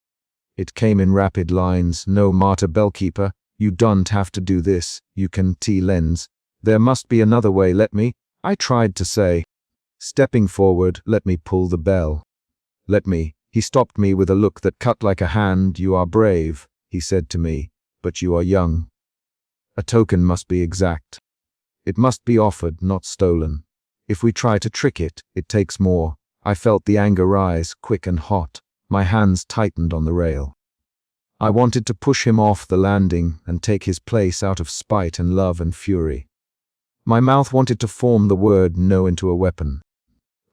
S3: It came in rapid lines. "No, Marta Bellkeeper, you don't have to do this. You can lens. There must be another way, let me," I tried to say. Stepping forward, "Let me pull the bell." "Let me." He stopped me with a look that cut like a hand. "You are brave," he said to me, "but you are young. A token must be exact. It must be offered, not stolen. If we try to trick it, it takes more." I felt the anger rise, quick and hot. My hands tightened on the rail. I wanted to push him off the landing and take his place out of spite and love and fury. My mouth wanted to form the word no into a weapon.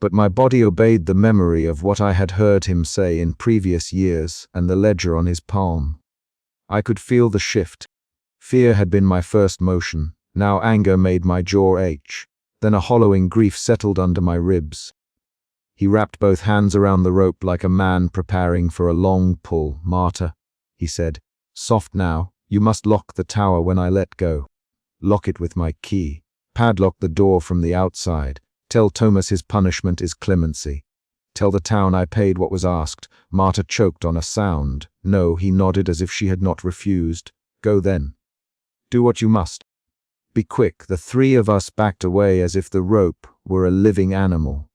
S3: But my body obeyed the memory of what I had heard him say in previous years and the ledger on his palm. I could feel the shift. Fear had been my first motion. Now anger made my jaw ache. Then a hollowing grief settled under my ribs. He wrapped both hands around the rope like a man preparing for a long pull. "Marta," he said, "soft now. You must lock the tower when I let go. Lock it with my key. Padlock the door from the outside. Tell Thomas his punishment is clemency. Tell the town I paid what was asked." Marta choked on a sound. "No," he nodded as if she had not refused. "Go then. Do what you must. Be quick." The three of us backed away as if the rope were a living animal.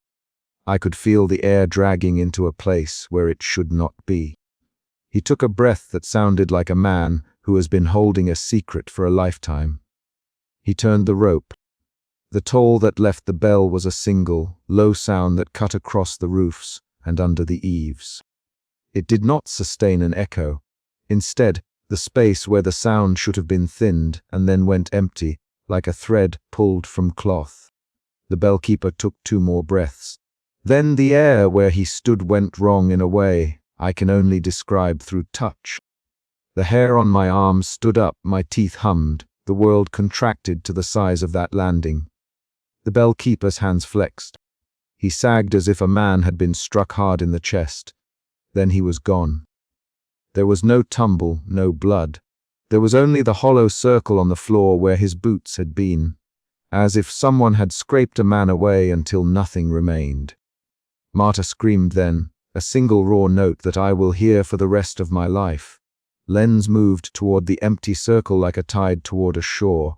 S3: I could feel the air dragging into a place where it should not be. He took a breath that sounded like a man who has been holding a secret for a lifetime. He turned the rope. The toll that left the bell was a single, low sound that cut across the roofs and under the eaves. It did not sustain an echo. Instead, the space where the sound should have been thinned and then went empty, like a thread pulled from cloth. The bellkeeper took 2 more breaths. Then the air where he stood went wrong in a way I can only describe through touch. The hair on my arms stood up, my teeth hummed, the world contracted to the size of that landing. The bellkeeper's hands flexed. He sagged as if a man had been struck hard in the chest. Then he was gone. There was no tumble, no blood. There was only the hollow circle on the floor where his boots had been, as if someone had scraped a man away until nothing remained. Marta screamed then, a single raw note that I will hear for the rest of my life. Lenz moved toward the empty circle like a tide toward a shore.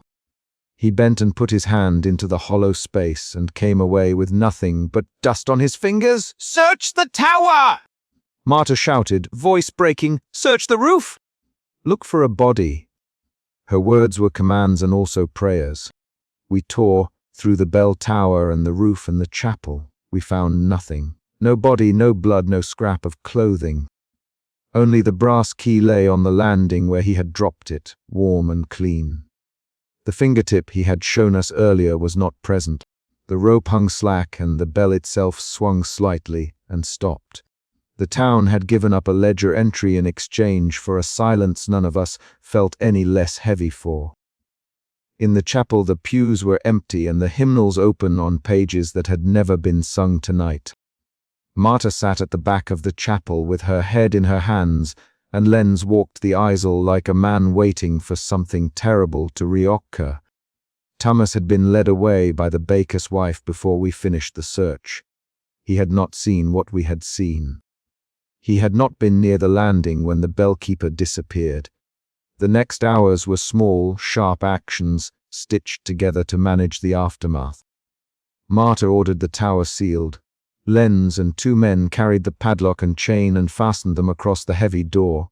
S3: He bent and put his hand into the hollow space and came away with nothing but dust on his fingers.
S2: Search the tower!
S3: Marta shouted, voice breaking, "Search the roof! Look for a body." Her words were commands and also prayers. We tore through the bell tower and the roof and the chapel. We found nothing. No body, no blood, no scrap of clothing. Only the brass key lay on the landing where he had dropped it, warm and clean. The fingertip he had shown us earlier was not present. The rope hung slack and the bell itself swung slightly and stopped. The town had given up a ledger entry in exchange for a silence none of us felt any less heavy for. In the chapel the pews were empty and the hymnals open on pages that had never been sung tonight. Marta sat at the back of the chapel with her head in her hands, and Lenz walked the aisle like a man waiting for something terrible to reoccur. Thomas had been led away by the baker's wife before we finished the search. He had not seen what we had seen. He had not been near the landing when the bellkeeper disappeared. The next hours were small, sharp actions stitched together to manage the aftermath. Marta ordered the tower sealed. Lenz and 2 men carried the padlock and chain and fastened them across the heavy door.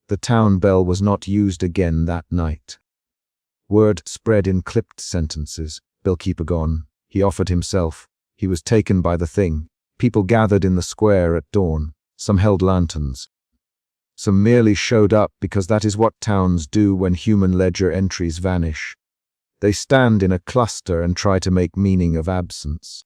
S3: The town bell was not used again that night. Word spread in clipped sentences. Bellkeeper gone. He offered himself. He was taken by the thing. People gathered in the square at dawn. Some held lanterns. Some merely showed up because that is what towns do when human ledger entries vanish. They stand in a cluster and try to make meaning of absence.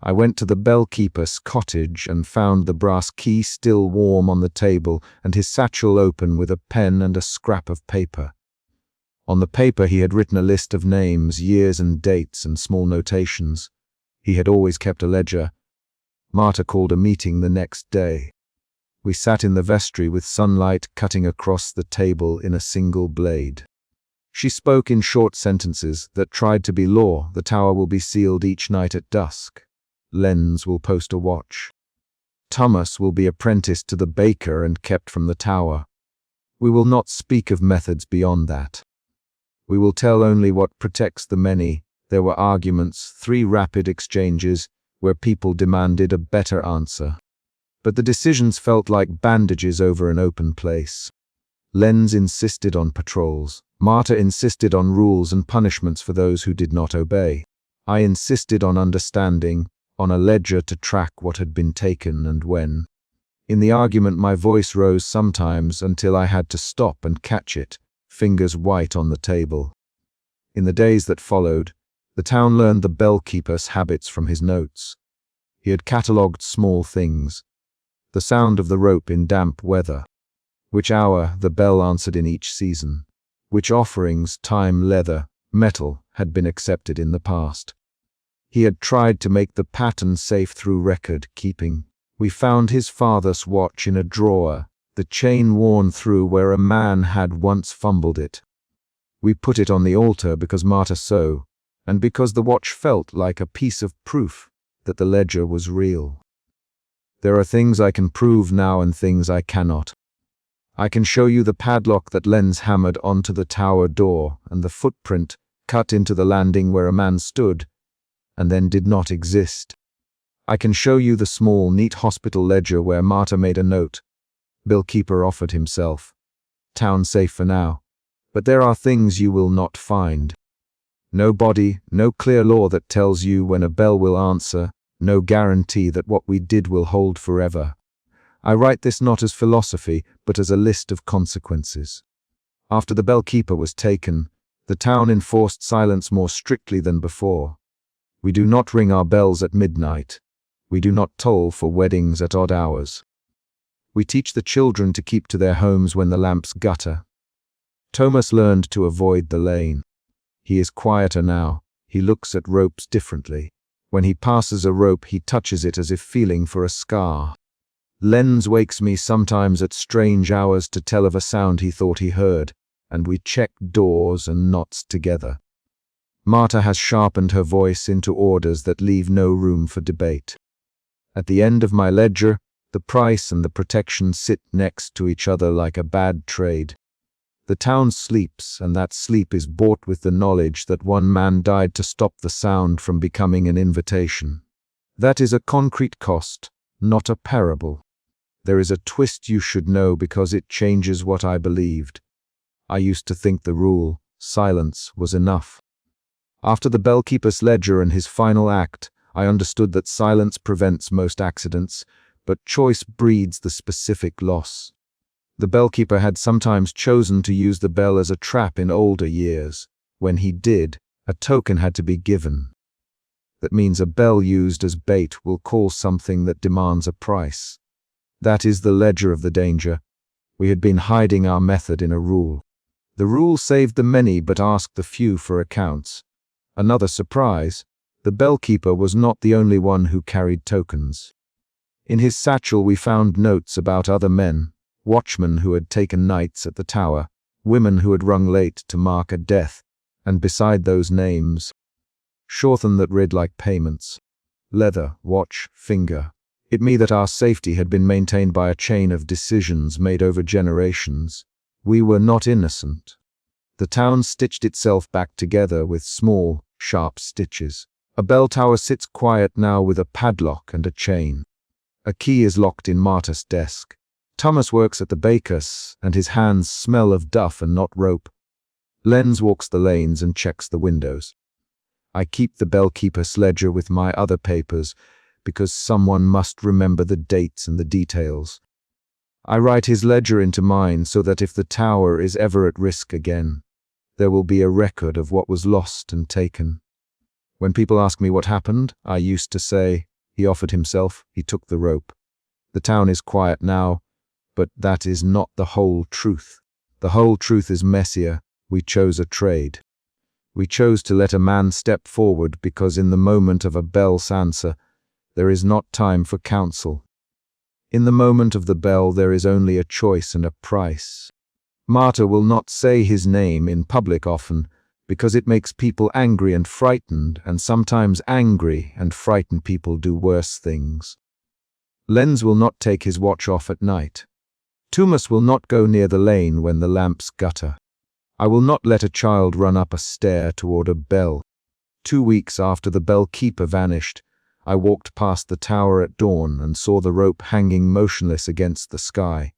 S3: I went to the bellkeeper's cottage and found the brass key still warm on the table and his satchel open with a pen and a scrap of paper. On the paper he had written a list of names, years and dates and small notations. He had always kept a ledger. Marta called a meeting the next day. We sat in the vestry with sunlight cutting across the table in a single blade. She spoke in short sentences that tried to be law. The tower will be sealed each night at dusk. Lenz will post a watch. Thomas will be apprenticed to the baker and kept from the tower. We will not speak of methods beyond that. We will tell only what protects the many. There were arguments, 3 rapid exchanges, where people demanded a better answer. But the decisions felt like bandages over an open place. Lenz insisted on patrols. Marta insisted on rules and punishments for those who did not obey. I insisted on understanding, on a ledger to track what had been taken and when. In the argument my voice rose sometimes until I had to stop and catch it, fingers white on the table. In the days that followed, the town learned the bell-keeper's habits from his notes. He had catalogued small things. The sound of the rope in damp weather. Which hour the bell answered in each season. Which offerings, time, leather, metal, had been accepted in the past. He had tried to make the pattern safe through record-keeping. We found his father's watch in a drawer, the chain worn through where a man had once fumbled it. We put it on the altar because Marta so, and because the watch felt like a piece of proof that the ledger was real. There are things I can prove now and things I cannot. I can show you the padlock that Lenz hammered onto the tower door and the footprint cut into the landing where a man stood and then did not exist. I can show you the small, neat hospital ledger where Marta made a note. Billkeeper offered himself. Town safe for now. But there are things you will not find. No body, no clear law that tells you when a bell will answer, no guarantee that what we did will hold forever. I write this not as philosophy, but as a list of consequences. After the bellkeeper was taken, the town enforced silence more strictly than before. We do not ring our bells at midnight. We do not toll for weddings at odd hours. We teach the children to keep to their homes when the lamps gutter. Thomas learned to avoid the lane. He is quieter now. He looks at ropes differently. When he passes a rope, he touches it as if feeling for a scar. Lenz wakes me sometimes at strange hours to tell of a sound he thought he heard, and we check doors and knots together. Marta has sharpened her voice into orders that leave no room for debate. At the end of my ledger, the price and the protection sit next to each other like a bad trade. The town sleeps, and that sleep is bought with the knowledge that one man died to stop the sound from becoming an invitation. That is a concrete cost, not a parable. There is a twist you should know because it changes what I believed. I used to think the rule, silence, was enough. After the bellkeeper's ledger and his final act, I understood that silence prevents most accidents, but choice breeds the specific loss. The bellkeeper had sometimes chosen to use the bell as a trap in older years. When he did, a token had to be given. That means a bell used as bait will call something that demands a price. That is the ledger of the danger. We had been hiding our method in a rule. The rule saved the many but asked the few for accounts. Another surprise, the bellkeeper was not the only one who carried tokens. In his satchel we found notes about other men, watchmen who had taken nights at the tower, women who had rung late to mark a death, and beside those names, shorten that read like payments. Leather, watch, finger. It me that our safety had been maintained by a chain of decisions made over generations. We were not innocent. The town stitched itself back together with small, sharp stitches. A bell tower sits quiet now with a padlock and a chain. A key is locked in Marta's desk. Thomas works at the baker's, and his hands smell of duff and not rope. Lenz walks the lanes and checks the windows. I keep the bellkeeper's ledger with my other papers, because someone must remember the dates and the details. I write his ledger into mine so that if the tower is ever at risk again, there will be a record of what was lost and taken. When people ask me what happened, I used to say, he offered himself, he took the rope. The town is quiet now, but that is not the whole truth. The whole truth is messier. We chose a trade. We chose to let a man step forward because in the moment of a bell's answer, there is not time for counsel. In the moment of the bell, there is only a choice and a price. Marta will not say his name in public often, because it makes people angry and frightened, and sometimes angry and frightened people do worse things. Lenz will not take his watch off at night. Tumas will not go near the lane when the lamps gutter. I will not let a child run up a stair toward a bell. 2 weeks after the bell-keeper vanished, I walked past the tower at dawn and saw the rope hanging motionless against the sky.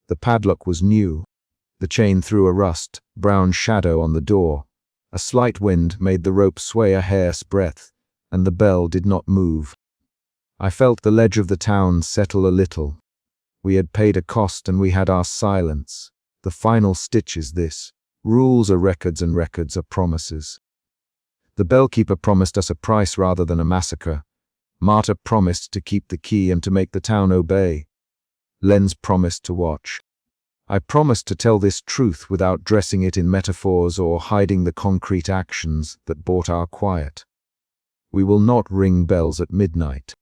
S3: The padlock was new. The chain threw a rust-brown shadow on the door. A slight wind made the rope sway a hair's breadth, and the bell did not move. I felt the ledge of the town settle a little. We had paid a cost and we had our silence. The final stitch is this: rules are records and records are promises. The bellkeeper promised us a price rather than a massacre. Marta promised to keep the key and to make the town obey. Lenz promised to watch. I promised to tell this truth without dressing it in metaphors or hiding the concrete actions that bought our quiet. We will not ring bells at midnight.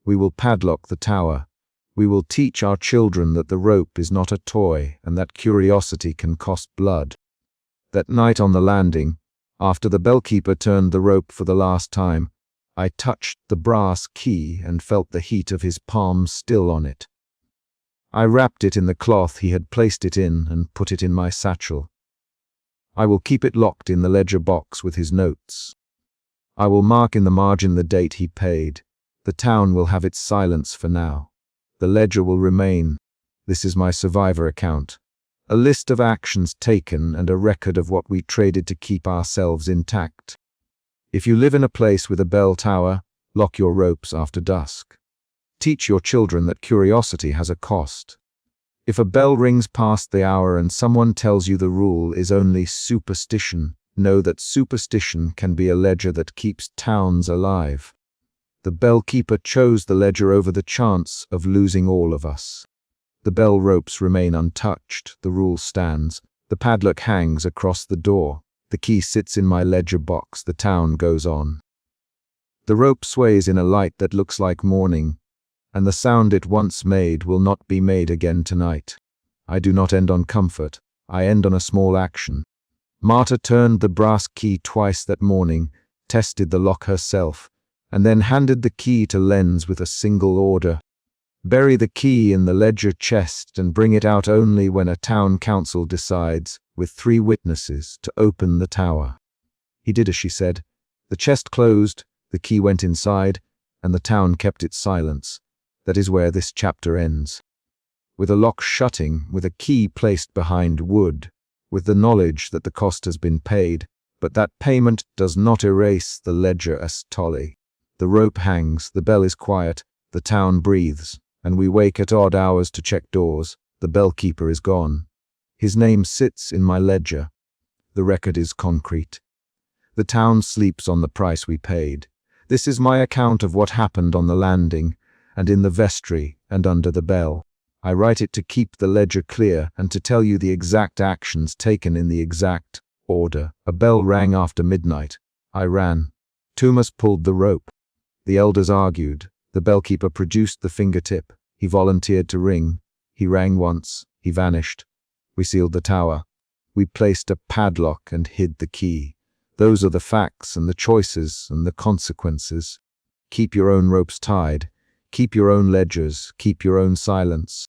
S3: We will padlock the tower. We will teach our children that the rope is not a toy and that curiosity can cost blood. That night on the landing, after the bellkeeper turned the rope for the last time, I touched the brass key and felt the heat of his palm still on it. I wrapped it in the cloth he had placed it in and put it in my satchel. I will keep it locked in the ledger box with his notes. I will mark in the margin the date he paid. The town will have its silence for now. The ledger will remain. This is my survivor account. A list of actions taken and a record of what we traded to keep ourselves intact. If you live in a place with a bell tower, lock your ropes after dusk. Teach your children that curiosity has a cost. If a bell rings past the hour and someone tells you the rule is only superstition, know that superstition can be a ledger that keeps towns alive. The bellkeeper chose the ledger over the chance of losing all of us. The bell ropes remain untouched, the rule stands, the padlock hangs across the door, the key sits in my ledger box, the town goes on. The rope sways in a light that looks like morning, and the sound it once made will not be made again tonight. I do not end on comfort, I end on a small action. Marta turned the brass key twice that morning, tested the lock herself, and then handed the key to Lenz with a single order. Bury the key in the ledger chest and bring it out only when a town council decides, with 3 witnesses, to open the tower. He did as she said. The chest closed, the key went inside, and the town kept its silence. That is where this chapter ends. With a lock shutting, with a key placed behind wood, with the knowledge that the cost has been paid, but that payment does not erase the ledger as tolly. The rope hangs, the bell is quiet, the town breathes, and we wake at odd hours to check doors. The bellkeeper is gone. His name sits in my ledger. The record is concrete. The town sleeps on the price we paid. This is my account of what happened on the landing, and in the vestry, and under the bell. I write it to keep the ledger clear and to tell you the exact actions taken in the exact order. A bell rang after midnight. I ran. Tumas pulled the rope. The elders argued. The bellkeeper produced the fingertip. He volunteered to ring. He rang once. He vanished. We sealed the tower. We placed a padlock and hid the key. Those are the facts and the choices and the consequences. Keep your own ropes tied. Keep your own ledgers. Keep your own silence.